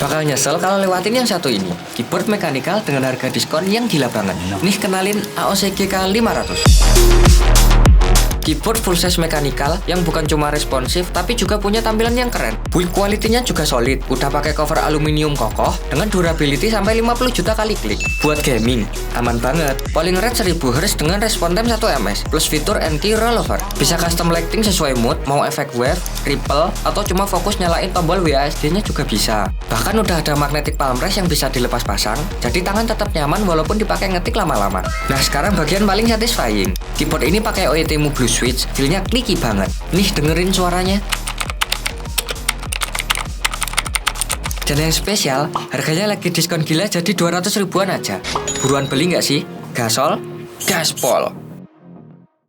Bakal nyesel kalau lewatin yang satu ini. Keyboard mekanikal dengan harga diskon yang gila banget. Nih kenalin AOC GK500. Keyboard full size mekanikal yang bukan cuma responsif tapi juga punya tampilan yang keren. Build quality-nya juga solid, udah pakai cover aluminium kokoh dengan durability sampai 50 juta kali klik. Buat gaming, aman banget. Polling rate 1000 Hz dengan respon time 1 ms plus fitur anti rollover. Bisa custom lighting sesuai mood, mau efek wave, ripple, atau cuma fokus nyalain tombol WASD-nya juga bisa. Bahkan udah ada magnetic palm rest yang bisa dilepas pasang, jadi tangan tetap nyaman walaupun dipakai ngetik lama-lama. Nah sekarang bagian paling satisfying. Keyboard ini pakai OETMU Blue Switch, feel-nya clicky banget. Nih dengerin suaranya. Dan yang spesial, harganya lagi diskon gila jadi 200 ribuan aja. Buruan beli nggak sih? Gasol, gaspol.